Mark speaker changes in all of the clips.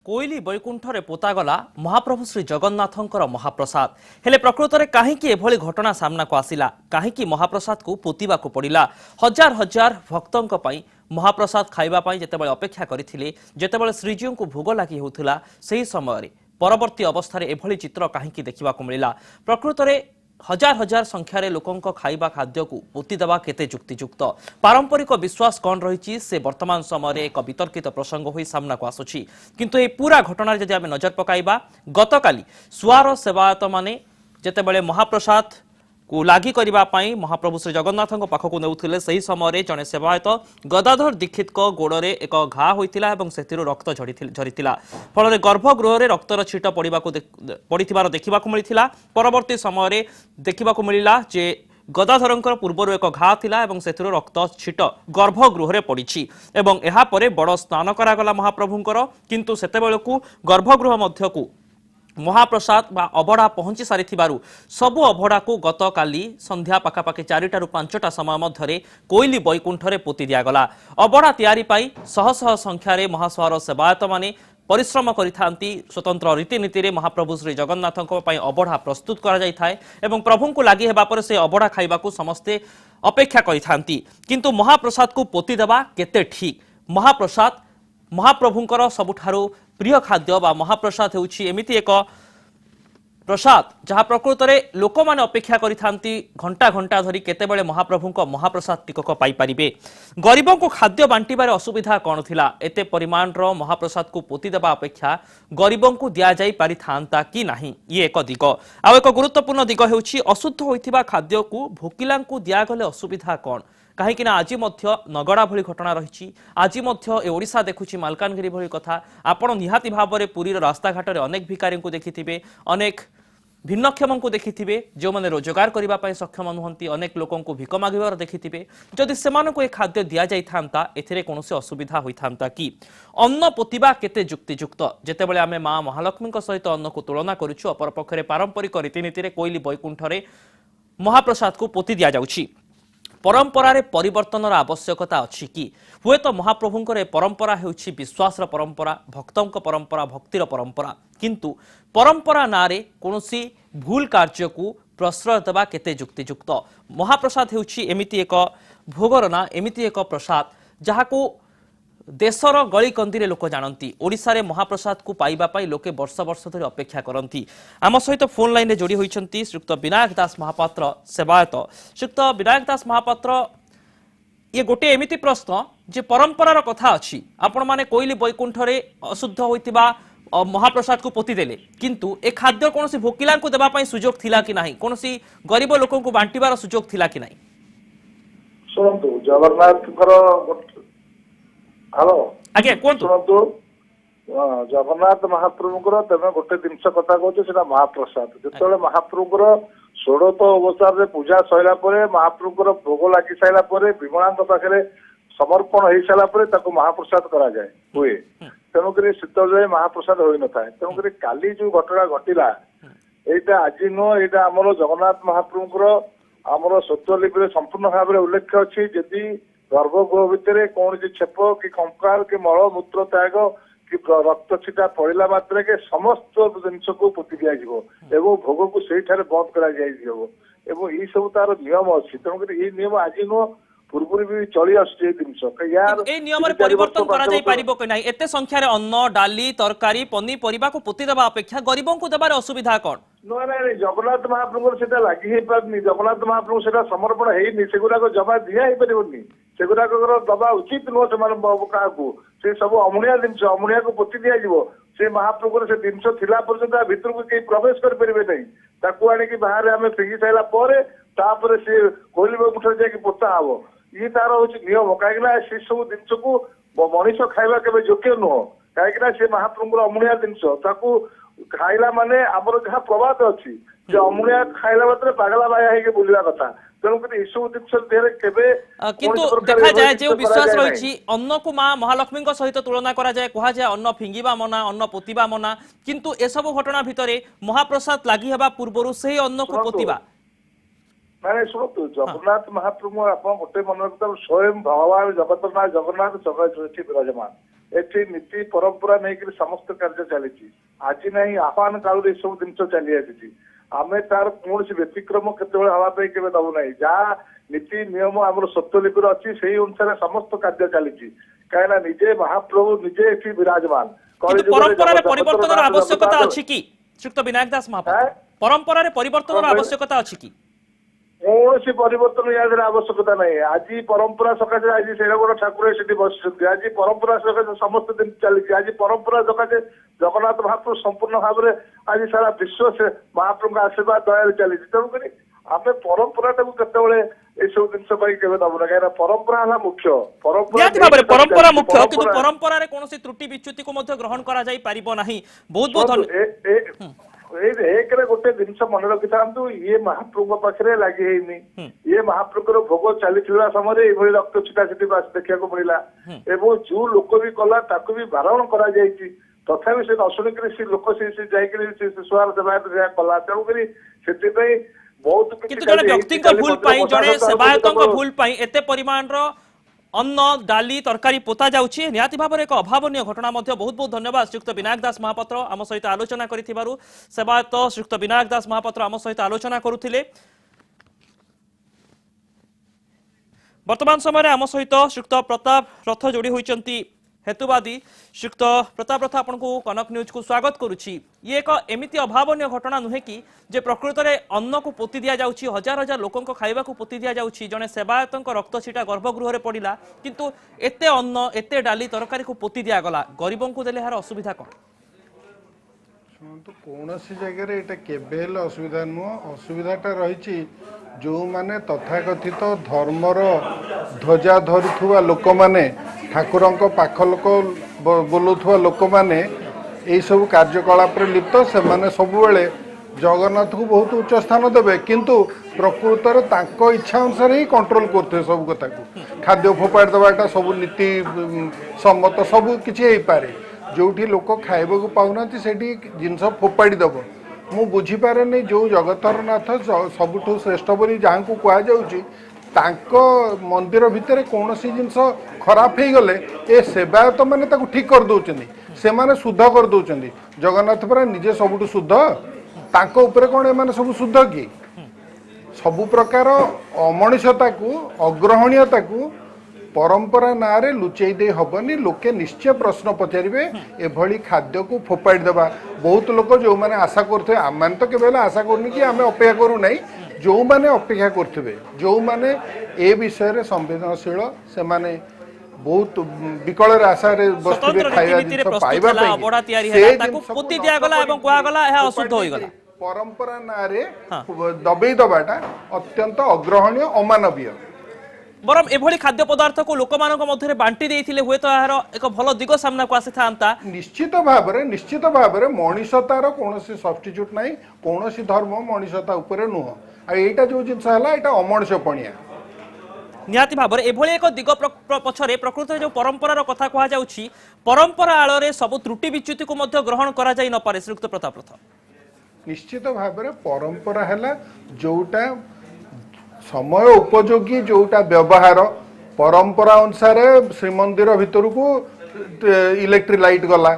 Speaker 1: कोईली बैकुंठरे पोतागला महाप्रभु श्री जगन्नाथंकर महाप्रसाद हेले प्रकृतरे काहींकि एभली घटना सामना को आसिला काहींकि महाप्रसाद को पोतिबा को पड़िला हजार हजार भक्तों पई महाप्रसाद खाइबा पई जेतेबेले अपेक्षा करिथिले जेतेबेले श्रीजीव को भोग लागि होउथिला सेही समय परवर्ती अवस्था एभली चित्र काहींकि देखिबा को मिलिला प्रकृतरे हजार हजार संख्यार लोकों खाइबा खाद्य को पोती देवा केते युक्तियुक्त पारंपरिक विश्वास कौन रही से वर्तमान समय एक वितर्कित प्रसंग हो सामना को आसुची किंतु ये पूरा घटना जदि आम नजर पकाइबा गतकाली सुआर सेवायत माने जेतेबेले महाप्रसाद को लागि करिबा पई महाप्रभु श्री जगन्नाथ पाखक नेउथिले सही समय जने सेवायत गदाधर दीक्षित को गोड़े एक घा होइतिला एवं सेतिरु रक्त झरितिला फल गर्भगृह रे रक्तर छीट पड़िथिबार देखिबाकु मिलिथिला परवर्ती समय देखिबाकु मिलिला जे गदाधरंकर पूर्वर एक घा थिला एवं सेतिरु रक्त छीट गर्भगृह रे पड़िछि एवं एहा परे बड़ स्नान करागला महाप्रभुंकर किंतु सेतेबेलकु गर्भगृह मध्यकु महाप्रसाद बा अबड़ा पहुंची सारी सबु अबड़ा को गतकाली संध्या पाखापाखि 4 ରୁ 5टा समय मध्य कोईली बैकुंठरे पोती दिगला अबड़ा तैयारी पाई शह शह संख्यार महासुआर सेवायत माने परिश्रम करिथांती स्वतंत्र रीतिनीति रे महाप्रभु श्री जगन्नाथ अबड़ा प्रस्तुत करा जाय थाए एवं प्रभु को लागि हेबा पर से अबड़ा खाइबा को समस्ते अपेक्षा करिथांती किंतु महाप्रसाद को पोती देबा केते ठीक महाप्रसाद महाप्रभुंकर सबुठारु प्रिय खाद्य बा महाप्रसाद हेउछि एमिति एक प्रसाद जहाँ प्रकृत में लोक मैंने अपेक्षा करिथांती घंटा घंटा धरी केतेबेले महाप्रभुंक महाप्रसाद टिकक पाई परिबे गरीबों को खाद्य बांटिबारे असुविधा कौन थिला एते परिमाण रो महाप्रसाद को पोती देबा अपेक्षा गरीबों को दिया जाई पारिथांता कि नाही ये एक दिग आ एक गुरुत्वपूर्ण दिग हेउछि अशुद्ध होइथिबा खाद्य को भोकिला को दिया गले असुविधा कौन कहीं आज नगड़ा भली घटना रही आज ओडिशा देखुची मालकानगिरी भली कथा आपण निहाती भाव में पुरी रास्ता घाट में अनेक भिकारी को देखिथिबे अनेक भिन्नक्षम को देखिथिबे जो माने रोजगार करबा पय सक्षम नुहंती अनेक लोकों को भिक मागिबार देखिथिबे जदि सेमानको ए खाद्य दिया जाय थांता एथिरे कोनोसी असुविधा होई थांता कि अन्न पोतिबा केते युक्तियुक्त जेतेबेले आमे मां महालक्ष्मी सहित अन्न को तुलना करूछु अपर पक्षरे पारंपरिक रीतिनीति रे कोईली बैकुंठरे महाप्रसाद को पोती दिया जाउछि परंपरा रे परिवर्तन आवश्यकता अच्छी कि हुए तो महाप्रभुंकर ए परंपरा हेउछि विश्वास परंपरा भक्तों परंपरा भक्तिर परंपरा किंतु परंपरा नारे कोनोसी भूल कार्य को प्रश्रय देवा केते युक्तियुक्त महाप्रसाद हेउछि एमिति एक भोगर ना एमिति एक प्रसाद जहाको देशर गली कंदी लोक जानती ओडिशा रे महाप्रसाद को पाइबा पाई लोके वर्ष वर्ष धरी अपेक्षा करती आम सहित फोन लाइन रे जोड़ी होइछंती श्रीयुक्त विनायक दास महापात्र सेवायत श्रीयुक्त विनायक दास महापात्र ये गोटे एमिति प्रश्न जे परंपरार कथा अछि आपण माने कोईली बैकुंठरे अशुद्ध होइतिबा महाप्रसाद को पोती देले किंतु ए खाद्य कोनोसी भोकिला को देबा पाई सुजोग थिला कि नाही कोनोसी गरीब लोकों को बांटिबार सुजोग थिला कि नाही
Speaker 2: सुनतु जगन्नाथकर हेलो
Speaker 1: आगे कोंतु
Speaker 2: शुणु जगन्नाथ महाप्रभुंकर तमे गोटे जिनस कथा कहते सेटा महाप्रसाद जेतेबेले महाप्रभुंकर षोडश अवतार रे पूजा सइला परे महाप्रभुंकर भोग लागि सइला परे विमलांक पाखरे समर्पण होई सइला परे ताको महाप्रसाद करा जाय हुए तेणुकरी शीतल महाप्रसाद होई न थाए तेणुकरी काली जो घटना घटिला एटा आज नो एटा हमरो जगन्नाथ महाप्रभुंकर हमरो सत्वलिपि रे संपूर्ण भाव रे उल्लेख अछि जदि गर्भगृह भितर कौन छेप कि कंकार कि मल मूत्र त्याग कि रक्त छिटा पड़ा मात्र के समस्त जिनस को पोती दिया भोग को सही बंद कर सब तार नियम अच्छी तेणुक ये नियम आज नुह पूर्व भी चली
Speaker 1: आते संख्यार अन्न डाली तरकारी पनीपरिया को पोती देवा अपेक्षा गरीबों को देवार असुविधा कौन
Speaker 2: ना जगन्नाथ महाप्रभु से लगी पारनी जगन्नाथ महाप्रभु से समर्पण है सेगुड़ाक जमा दिया पारनी सेगुड़ाक दबा उचित नुह क्या से सब अमुणिया जिनस अमुणिया को पोती दिया से महाप्रभु से जिनस थिला पर्यंत भितर को कहीं प्रवेश करेंगे नहीं ताकू आणिक बाहर आम फिंगी सारा पर से कोईली बैकुंठ जाकि पोता हम ये तार हूँ नियम कहीं से सब जिनस को मनीष खाइबा केवे योग्य नुह कहीं से महाप्रभुर अमुणिया जिनस ताकू खाइला माने आमर जहाँ प्रवाद अच्छी अमुणिया खाइला मात्र पागला बाया है बुलवा कथा तेणुक
Speaker 1: देखा जाए जो विश्वास रही अन्न को मां महालक्ष्मी सहित तुलना करा जाए कहा जाए अन्न फिंगिबा मना अन्न पोतिबा मना किंतु ए सब घटना भितर महाप्रसाद लागि हेबा पूर्वरु से अन्न को पोतिबा
Speaker 2: माने शुणु जगन्नाथ महाप्रभु आप गोटे मन रखता स्वयं भगवान जगतनाथ जगन्नाथ विराजमान ଏଠି ନୀତି ପରମ୍ପରା ନେଇକରି ସମସ୍ତ କାର୍ଯ୍ୟ ଚାଲିଛି। ଆଜି ନାହିଁ ଆହ୍ୱାନ କାଳରୁ ଏସବୁ ଜିନିଷ ଚାଲି ଆସିଛି। ଆମେ ତାର କୌଣସି ବ୍ୟତିକ୍ରମ କେତେବେଳେ ହବା ପାଇଁ କେବେ ଦବୁ ନାହିଁ। ଯାହା ନୀତି ନିୟମ ଆମର ସ୍ୱତ୍ୱଲିପିରେ ଅଛି ସେଇ ଅନୁସାରେ ସମସ୍ତ କାର୍ଯ୍ୟ ଚାଲିଛି। କାହିଁକିନା ନିଜେ ମହାପ୍ରଭୁ ନିଜେ ଏଠି ବିରାଜମାନ।
Speaker 1: କିନ୍ତୁ ପରମ୍ପରାରେ ପରିବର୍ତ୍ତନର ଆବଶ୍ୟକତା ଅଛି କି ଶ୍ରୀଯୁକ୍ତ ବିନାୟକ ଦାସ ମହାପାତ୍ର? ପରମ୍ପରାରେ ପରିବର୍ତ୍ତନର ଆବଶ୍ୟକତା ଅଛି କି?
Speaker 2: କୌଣସି ପରିବର୍ତ୍ତନ ୟାଦେହରେ ଆବଶ୍ୟକତା ନାହିଁ। ଆଜି ପରମ୍ପରା ସକାଶେ ଆଜି ଶ୍ରୀରାମ ଠାକୁର ସେଠି ବସିଛନ୍ତି। ଆଜି ପରମ୍ପରା ସକାଶେ ସମସ୍ତ ଦିନ ଚାଲିଛି। ଆଜି ପରମ୍ପରା ସକାଶେ ଜଗନ୍ନାଥ ମହାପ୍ରଭୁ ସମ୍ପୂର୍ଣ୍ଣ ଭାବରେ ଆଜି ସାରା ବିଶ୍ୱ ସେ ମହାପ୍ରଭୁଙ୍କ ଆଶୀର୍ବାଦ ଦୟାରେ ଚାଲିଛି। ତେଣୁକରି ଆମେ ପରମ୍ପରାଟାକୁ କେତେବେଳେ ଏସବୁ ଜିନିଷ ପାଇଁ କେବେ ଦବୁ ନା। କାହିଁକିନା ପରମ୍ପରା ହେଲା ମୁଖ୍ୟ।
Speaker 1: ନିହାତି ଭାବରେ ପରମ୍ପରା ମୁଖ୍ୟ, କିନ୍ତୁ ପରମ୍ପରାରେ କୌଣସି ତ୍ରୁଟି ବିଚ୍ୟୁତିକୁ ମଧ୍ୟ ଗ୍ରହଣ କରାଯାଇ ପାରିବ ନାହିଁ। ବହୁତ ବହୁତ
Speaker 2: ଏକରେ ଗୋଟେ ଜିନିଷ ମନେ ରଖିଥାନ୍ତୁ, ଇଏ ମହାପ୍ରଭୁଙ୍କ ପାଖରେ ଲାଗି ହେଇନି। ଇଏ ମହାପ୍ରଭୁଙ୍କର ଭୋଗ ଚାଲିଥିବା ସମୟରେ ଏଇଭଳି ରକ୍ତ ଛିଟା ଛିଟି ଦେଖିବାକୁ ମିଳିଲା ଏବଂ ଯୋଉ ଲୋକ ବି କଲା ତାକୁ ବି ବାରଣ କରାଯାଇଛି। ତଥାପି ସେ ନ ଶୁଣିକିରି ସେ ଲୋକ ସେ ଯାଇକିରି ସୁଆର ସେବାୟତ ସେୟା କଲା। ତେଣୁକରି ସେଥିପାଇଁ ବହୁତ
Speaker 1: କିନ୍ତୁ ଜଣେ ବ୍ୟକ୍ତିଙ୍କ ଭୁଲ ପାଇଁ, ଜଣେ ସେବାୟତଙ୍କ ଭୁଲ ପାଇଁ ଏତେ ପରିମାଣର अन्न डाली तरकारी पोता जाउछि निहाती भाବରେ एक अभावनीय घटना मध्य बहुत बहुत धन्यवाद श्रीयुक्त विनायक दास महापात्र आम सहित आलोचना करिथिबारु सेवायत श्रीयुक्त विनायक दास महापात्र आम सहित आलोचना करुथिले। वर्तमान समय आम सहित श्रीयुक्त प्रताप रथ जोड़ी होइचंती हेतुवादी श्रीयुक्त प्रताप रथ आपन को कनक न्यूज को स्वागत करुछि। ये एक एमिति अभावनीय घटना नुहे कि जे प्रकृत में अन्न को पोति दिया जाउछि, हजार हजार लोकों को खाइबा को पोति दिया जाउछि। जने सेवायतंक रक्त छिटा गर्भगृह रे पड़िला किंतु एते अन्न एते डाली तरकारी को पोति दिया गला, गरीबों को देले हार असुविधा कोन?
Speaker 3: तो कौनसी जगह एटा केबेल असुविधा नुह, असुविधाटा रही जो माने तथाकथित धर्मर ध्वजा धरुवा लोक माने ठाकुरंक पाख लोक बोलुवा लोक माने यही सब कार्यकलाप लिप्त से माने सबुबले जगन्नाथ को बहुत उच्च स्थान देवे किंतु प्रकृत में इच्छा अनुसार ही कंट्रोल करते सब कथा को खाद्य फोपाड़ देवाटा सब नीति सम्मत सब किसी हो पारे जो लोक खाइबा को पाऊना से जिनस फोपाड़ी दब मु बुझीपारे नहीं जो जगतर नाथ सबुठ श्रेष्ठ बोली जहाँ को कहुच्छी मंदिर भितर कौन सी जिनस खराब हो गले ए सेवायत मैंने ठीक कर दौरान से माने शुद्ध कर दौरान जगन्नाथ पर निजे सबुठ शुद्ध तांको ऊपर कौन एम सब शुद्ध कि सबु प्रकार अमनिषता को अग्रहणीयता को परंपरा ना रे लुचई दे हबनी लोके निश्चय प्रश्न पचारे एभली खाद्य को फोपाड़ी देवा बहुत लोग जो मैंने आशा करते आम मैंने तो केवल आशा करनी कि आम अपेक्षा करूँ ना जो मैंने अपेक्षा करते जो मैंने ए विषय रे संवेदनशील से माने बहुत विकल आशा रे बस्तुरे खाଇବା ଜିନିଷ ପାଇବା ପାଇଁ परंपरा ना रे दबेई दबाटा अत्यंत अग्रहणीय अमानवीय
Speaker 1: बरम एभली खाद्य पदार्थ को लोक मानक मध्य बांटी देइथिले हुए तो यार एक भलो दिग सामना को आसी थांता।
Speaker 3: निश्चित भाव में मनीषतार कौन सब्स्टिट्यूट नहीं कौन धर्म मनीषता उपरे नुह आईटा जो जिनस है यहाँ अमणिषपणिया
Speaker 1: निहाती भाव में एभली एक दिग पछरे प्रकृत जो परंपरार कथा कह जाउछि परंपरा आଳରେ सब त्रुटि विच्युति को मध्य ग्रहण करा जाई न पारे श्रीयुक्त प्रताप रथ
Speaker 3: निश्चित भाव में परंपरा है जोटा समय उपयोगी जोटा व्यवहार परंपरा अनुसार श्रीमंदिर भितर को इलेक्ट्रिक लाइट गला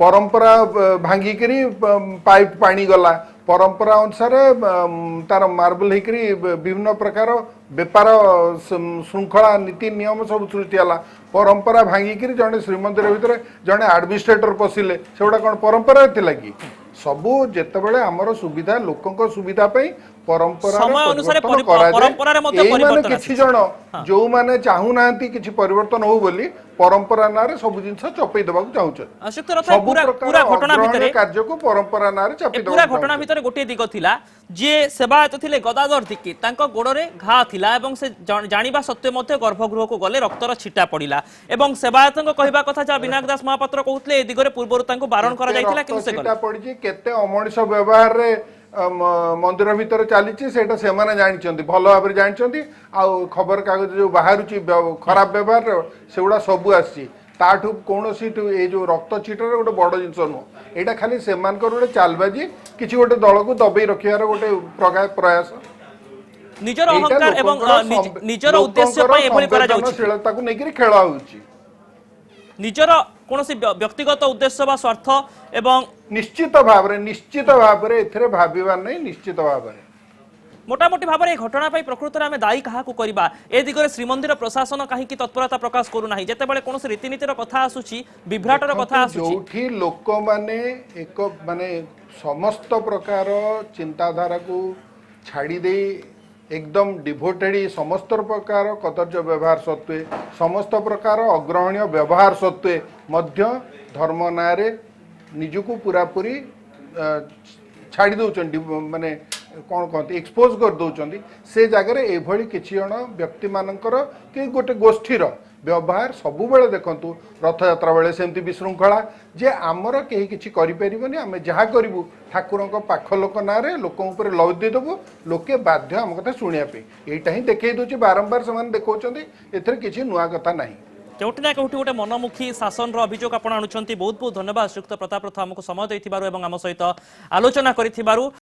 Speaker 3: परंपरा भांगिकी पाइप पानी गला परंपरा अनुसार तार मार्बल होकरी विभिन्न प्रकार बेपार श्रृंखला नीति नियम सब सृष्टि है परंपरा भांगिकी जड़े श्रीमंदिर भितर जड़े एडमिनिस्ट्रेटर पशिले से गुड़ा कौन परंपरा थी कि सबू जितेबाला आमर सुविधा लोकों सुविधा परंपरा किसी जन जो माने चाहू ना किसी परिवर्तन हो बोली परंपरा ना रे सब जिनस चपई देबा चाहूछ
Speaker 1: पूरा घटना भितर
Speaker 3: कार्य को परंपरा ना रे चपई देबा
Speaker 1: पूरा घटना भितर गोटे दिग थिला जे सेवायत थिले गदाधर दिक्की तांको गोड़रे घा थिला एवं से जानिबा सत्वे मध्य गर्भगृह को गले रक्तर छिटा पड़िला एवं सेवायतଙ୍କ कहबा कथा जा विनायक दास महापात्र कहउतले ए दिगरे पूर्वरु तांको बारण करा जायतिला किंतु से
Speaker 3: छिटा पड़िछि केते अमनिष व्यवहार रे मंदिर भितर चली से माने जानते भल भाव जानते खबर कागज जो बाहर खराब व्यवहार से गुड़ा सबू आठू कौन ये जो रक्त छिटर गोटे बड़ जिनस नुह यहाँ खाली से गोटे चालबाजी किसी गोटे दल को दबे रखार गोटे प्रयास
Speaker 1: निजर अहंकार एवं निजर उद्देश्य पय एभली करा जाउछि
Speaker 3: संवेदनशीलता को लेकर खेला होउछि
Speaker 1: निजर କୌଣସି ବ୍ୟକ୍ତିଗତ ଉଦ୍ଦେଶ୍ୟ ବା ସ୍ୱାର୍ଥ ଏବଂ
Speaker 3: ନିଶ୍ଚିତ ଭାବରେ ଏଥିରେ ଭାବିବାର ନାହିଁ। ନିଶ୍ଚିତ ଭାବରେ
Speaker 1: मोटामोटी भाव में घटना प्रकृत में दायी क्या करवा ए दिगरे श्रीमंदिर प्रशासन कहीं तत्परता प्रकाश करूना जितेबाला कौन रीतिनीतिर कथा आसूची विभ्राटर कथा
Speaker 3: जो लोक माने एक माने समस्त प्रकार चिंताधारा को छाड़ी दे एकदम डिभोटेड समस्त प्रकार कदर्य व्यवहार सत्वे समस्त प्रकार अग्रहण्य व्यवहार सत्वे मध्य धर्म नारे निजको पूरापूरी छाड़ी दौरान माने कौन कहते एक्सपोज कर दौरान से जगह एभली किसी जन व्यक्ति मानकर कि गोटे गोष्ठीर व्यवहार सबुबले देखु रथ यात्रा बेले सेमती विशृंखला जे आमर कहीं किसी करें आम जहाँ करूँ ठाकुर पाख लोक ना लोक लदी देवु लोके बाध्य आम कथा शुणापी यहीटा ही देखई दूसरी बारंबार से देखते ए किसी नुआ कथा ना
Speaker 1: केउटी ना केउटी गोटे मनमुखी शासन अभियोग आपण आणुछंती बहुत बहुत धन्यवाद श्रीयुक्त प्रताप रथ आमको समय देथिबारु एवं आम सहित आलोचना करिथिबारु।